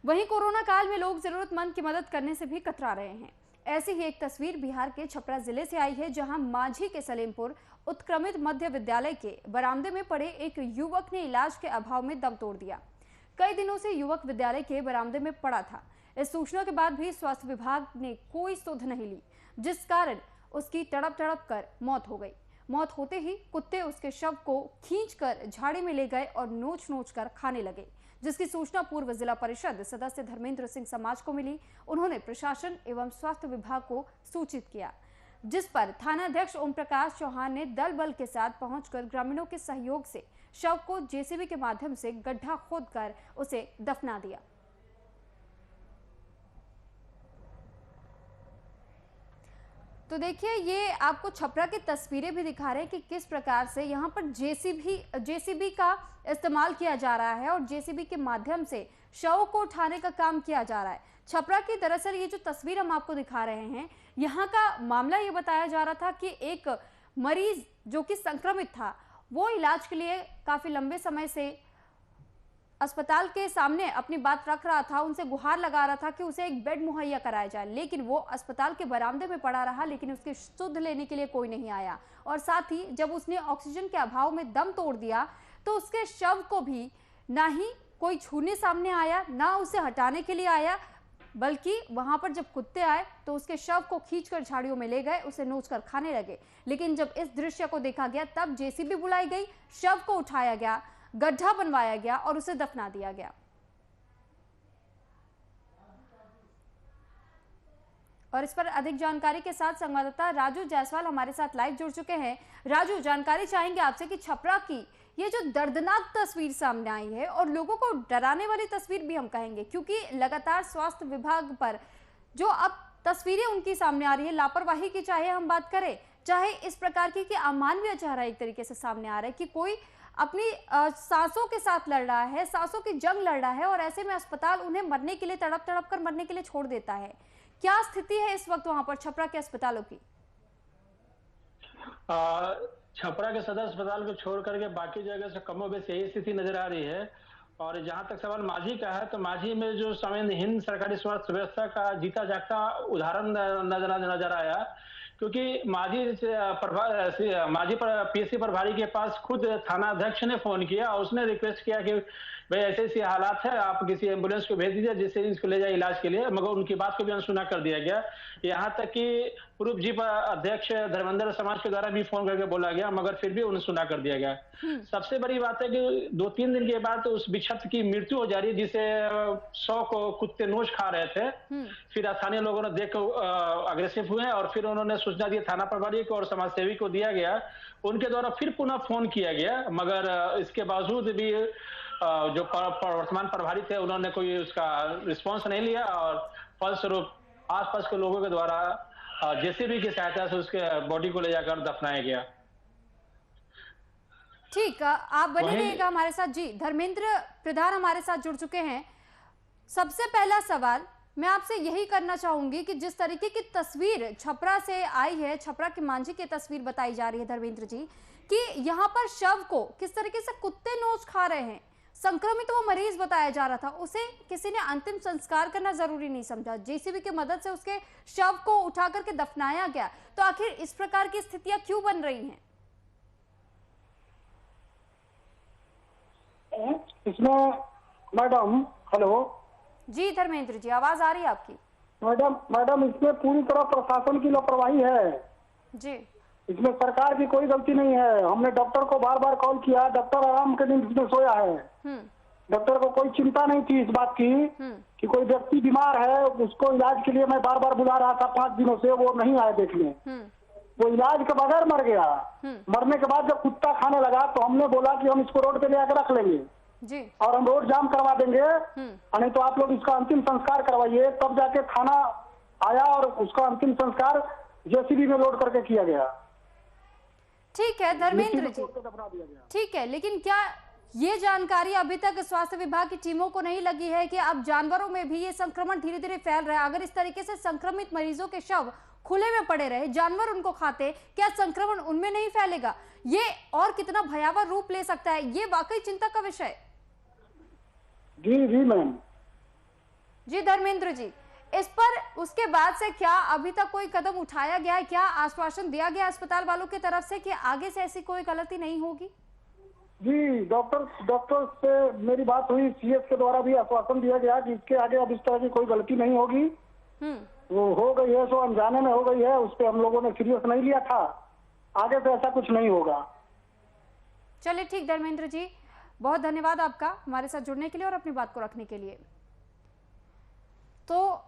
वहीं कोरोना काल में लोग जरूरतमंद की मदद करने से भी कतरा रहे हैं। ऐसी ही एक तस्वीर बिहार के छपरा जिले से आई है, जहां मांझी के सलेमपुर उत्क्रमित मध्य विद्यालय के बरामदे में पड़े एक युवक ने इलाज के अभाव में दम तोड़ दिया। कई दिनों से युवक विद्यालय के बरामदे में पड़ा था। इस सूचना के बाद भी स्वास्थ्य विभाग ने कोई सुध नहीं ली, जिस कारण उसकी तड़प तड़प कर मौत हो गई। मौत होते ही कुत्ते उसके शव को खींचकर झाड़ी में ले गए और नोच नोच कर खाने लगे, जिसकी सूचना पूर्व जिला परिषद सदस्य धर्मेंद्र सिंह समाज को मिली। उन्होंने प्रशासन एवं स्वास्थ्य विभाग को सूचित किया, जिस पर थानाध्यक्ष ओम प्रकाश चौहान ने दल बल के साथ पहुंचकर ग्रामीणों के सहयोग से शव को जेसीबी के माध्यम से गड्ढा खोदकर उसे दफना दिया। तो देखिए, ये आपको छपरा की तस्वीरें भी दिखा रहे हैं कि किस प्रकार से यहाँ पर जेसीबी का इस्तेमाल किया जा रहा है और जेसीबी के माध्यम से शव को उठाने का काम किया जा रहा है। छपरा की दरअसल ये जो तस्वीर हम आपको दिखा रहे हैं, यहाँ का मामला ये बताया जा रहा था कि एक मरीज जो कि संक्रमित था, वो इलाज के लिए काफी लंबे समय से अस्पताल के सामने अपनी बात रख रहा था, उनसे गुहार लगा रहा था कि उसे एक बेड मुहैया कराया जाए, लेकिन वो अस्पताल के बरामदे में पड़ा रहा, लेकिन उसकी सुध लेने के लिए कोई नहीं आया। और साथ ही जब उसने ऑक्सीजन के अभाव में दम तोड़ दिया तो उसके शव को भी ना ही कोई छूने सामने आया, ना उसे हटाने के लिए आया, बल्कि वहां पर जब कुत्ते आए तो उसके शव को खींचकर झाड़ियों में ले गए, उसे नोचकर खाने लगे। लेकिन जब इस दृश्य को देखा गया तब जेसीबी बुलाई गई, शव को उठाया गया, गड्ढा बनवाया गया और उसे दफना दिया गया। और इस पर अधिक जानकारी के साथ संवाददाता राजू जायसवाल हमारे साथ लाइव जुड़ चुके हैं। राजू, जानकारी चाहेंगे आपसे कि छपरा की ये जो दर्दनाक तस्वीर सामने आई है और लोगों को डराने वाली तस्वीर भी हम कहेंगे, क्योंकि लगातार स्वास्थ्य विभाग पर जो अब तस्वीरें उनकी सामने आ रही है, लापरवाही की चाहे हम बात करें, चाहे इस प्रकार की कि अमानवीय चेहरा एक तरीके से सामने आ रहा है कि कोई अपनी सांसों के साथ लड़ रहा है, सांसों की जंग लड़ रहा है और ऐसे में अस्पताल उन्हें मरने के लिए तड़प तड़प कर मरने के लिए छोड़ देता है। क्या स्थिति है इस वक्त वहां पर छपरा के अस्पतालों की? छपरा के सदर अस्पताल को छोड़ करके बाकी जगह से कमोबेश यही स्थिति नजर आ रही है। और जहां तक सवाल मांझी का है, तो मांझी में जो संविधान सरकारी स्वास्थ्य व्यवस्था का जीता जागता उदाहरण नजर आया, क्योंकि मांझी पीएससी प्रभारी के पास खुद थाना अध्यक्ष ने फोन किया और उसने रिक्वेस्ट किया कि भाई ऐसे ऐसे हालात है, आप किसी एम्बुलेंस को भेज दीजिए जिससे इसको ले जाए इलाज के लिए, मगर उनकी बात को भी अनसुना कर दिया गया। यहाँ तक कि पूर्व जी अध्यक्ष धर्मेंद्र समाज के द्वारा भी फोन करके बोला गया, मगर फिर भी उन्हें सुना कर दिया गया। सबसे बड़ी बात है कि 2-3 दिन के बाद तो उस बिच्छत की मृत्यु हो जा रही है, जिसे 100 को कुत्ते नोच खा रहे थे। फिर स्थानीय लोगों ने देख अग्रेसिव हुए और फिर उन्होंने सूचना दी थाना प्रभारी को और समाज सेवी को दिया गया। उनके द्वारा फिर पुनः फोन किया गया, मगर इसके बावजूद भी जो वर्तमान प्रभारी थे उन्होंने कोई उसका रिस्पांस नहीं लिया और फलस्वरूप आसपास के लोगों के द्वारा जेसीबी की सहायता से उसके बॉडी को ले जाकर दफनाया गया। ठीक, आप बने रहिएगा हमारे साथ। जी, धर्मेंद्र प्रधान हमारे साथ जुड़ चुके हैं। सबसे पहला सवाल मैं आपसे यही करना चाहूंगी कि जिस तरीके की तस्वीर छपरा से आई है, छपरा की मांझी की तस्वीर बताई जा रही है धर्मेंद्र जी, कि यहाँ पर शव को किस तरीके से कुत्ते नोच खा रहे हैं। संक्रमित वो मरीज बताया जा रहा था, उसे किसी ने अंतिम संस्कार करना जरूरी नहीं समझा, जेसीबी की मदद से उसके शव को उठा करके दफनाया गया। तो आखिर इस प्रकार की स्थितियां क्यों बन रही हैं? इसमें मैडम, हेलो जी धर्मेंद्र जी, आवाज आ रही है आपकी। मैडम इसमें पूरी तरह प्रशासन की लापरवाही है जी। इसमें सरकार की कोई गलती नहीं है। हमने डॉक्टर को बार बार कॉल किया, डॉक्टर आराम के नींद में सोया है। डॉक्टर को कोई चिंता नहीं थी इस बात की कि कोई व्यक्ति बीमार है, उसको इलाज के लिए मैं बार बार बुला रहा था 5 दिनों से, वो नहीं आए देखने। वो इलाज के बगैर मर गया। मरने के बाद जब कुत्ता खाने लगा तो हमने बोला कि हम इसको रोड पे ले आकर रख लेंगे जी, और हम रोड जाम करवा देंगे, नहीं तो आप लोग इसका अंतिम संस्कार करवाइए। तब जाके थाना आया और उसका अंतिम संस्कार जेसीबी में लोड करके किया गया। ठीक है धर्मेंद्र जी, ठीक है, लेकिन क्या ये जानकारी अभी तक स्वास्थ्य विभाग की टीमों को नहीं लगी है कि अब जानवरों में भी ये संक्रमण धीरे धीरे फैल रहा है? अगर इस तरीके से संक्रमित मरीजों के शव खुले में पड़े रहे, जानवर उनको खाते, क्या संक्रमण उनमें नहीं फैलेगा? ये और कितना भयावह रूप ले सकता है, ये वाकई चिंता का विषय। जी मैम। जी धर्मेंद्र जी, इस पर उसके बाद से क्या अभी तक कोई कदम उठाया गया है? क्या आश्वासन दिया गया अस्पताल वालों की तरफ से कि आगे से ऐसी कोई गलती नहीं होगी? जी, डॉक्टर से मेरी बात हुई, सीएस के द्वारा भी आश्वासन दिया गया कि इसके आगे अब इस तरह की कोई गलती नहीं होगी। वो हो गई है सो अनजाने में हो गई है, उस पर हम लोगों ने सीरियस नहीं लिया था, आगे से ऐसा कुछ नहीं होगा। चलिए ठीक धर्मेंद्र जी, बहुत धन्यवाद आपका हमारे साथ जुड़ने के लिए और अपनी बात को रखने के लिए। तो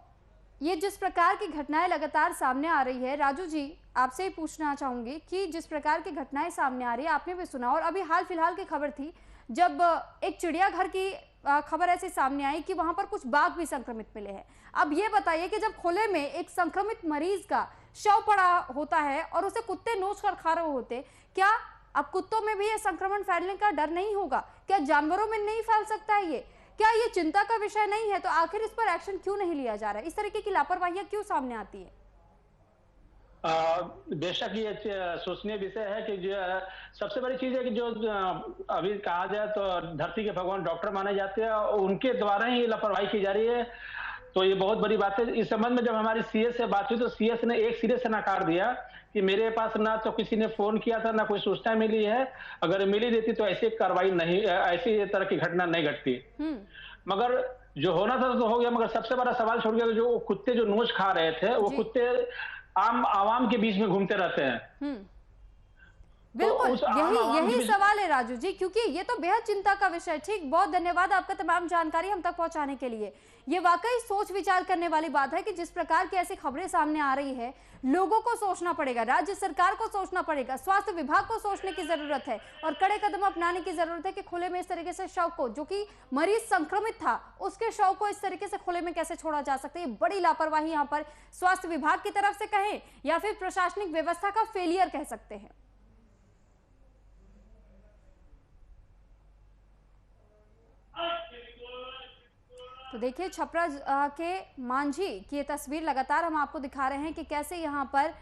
ये जिस प्रकार की घटनाएं लगातार सामने आ रही है, राजू जी आपसे ही पूछना चाहूंगी कि जिस प्रकार की घटनाएं सामने आ रही है, आपने भी सुना और अभी हाल फिलहाल की खबर थी जब एक चिड़ियाघर की खबर ऐसी सामने आई कि वहां पर कुछ बाघ भी संक्रमित मिले हैं। अब ये बताइए कि जब खुले में एक संक्रमित मरीज का शव पड़ा होता है और उसे कुत्ते नोच कर खा रहे होते, क्या अब कुत्तों में भी ये संक्रमण फैलने का डर नहीं होगा? क्या जानवरों में नहीं फैल सकता है ये? क्या ये चिंता का विषय नहीं है? तो आखिर इस पर एक्शन क्यों नहीं लिया जा रहा है? इस तरीके की लापरवाहियां क्यों सामने आती है? बेशक ये सोचनीय विषय है कि जो सबसे बड़ी चीज है कि जो अभी कहा जाए तो धरती के भगवान डॉक्टर माने जाते हैं, उनके द्वारा ही लापरवाही की जा रही है। तो ये बहुत बड़ी बात है। इस संबंध में जब हमारी सीएस से बात हुई तो सीएस ने एक सिरे से नकार दिया कि मेरे पास ना तो किसी ने फोन किया था, ना कोई सूचना मिली है, अगर मिली रहती तो ऐसी कार्रवाई नहीं, ऐसी तरह की घटना नहीं घटती। मगर जो होना था तो हो गया, मगर सबसे बड़ा सवाल छोड़ गया, जो कुत्ते जो नोच खा रहे थे वो कुत्ते आम आवाम के बीच में घूमते रहते हैं। बिल्कुल, यही सवाल है राजू जी, क्योंकि ये तो बेहद चिंता का विषय है। ठीक, बहुत धन्यवाद आपका तमाम जानकारी हम तक पहुंचाने के लिए। ये वाकई सोच विचार करने वाली बात है कि जिस प्रकार की ऐसी खबरें सामने आ रही है, लोगों को सोचना पड़ेगा, राज्य सरकार को सोचना पड़ेगा, स्वास्थ्य विभाग को सोचने की जरूरत है और कड़े कदम अपनाने की जरूरत है कि खुले में इस तरीके से शव को, जो कि मरीज संक्रमित था, उसके शव को इस तरीके से खुले में कैसे छोड़ा जा सकता है। ये बड़ी लापरवाही यहाँ पर स्वास्थ्य विभाग की तरफ से कहें या फिर प्रशासनिक व्यवस्था का फेलियर कह सकते हैं। तो देखिए छपरा के मांझी की ये तस्वीर लगातार हम आपको दिखा रहे हैं कि कैसे यहाँ पर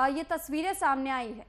ये तस्वीरें सामने आई है।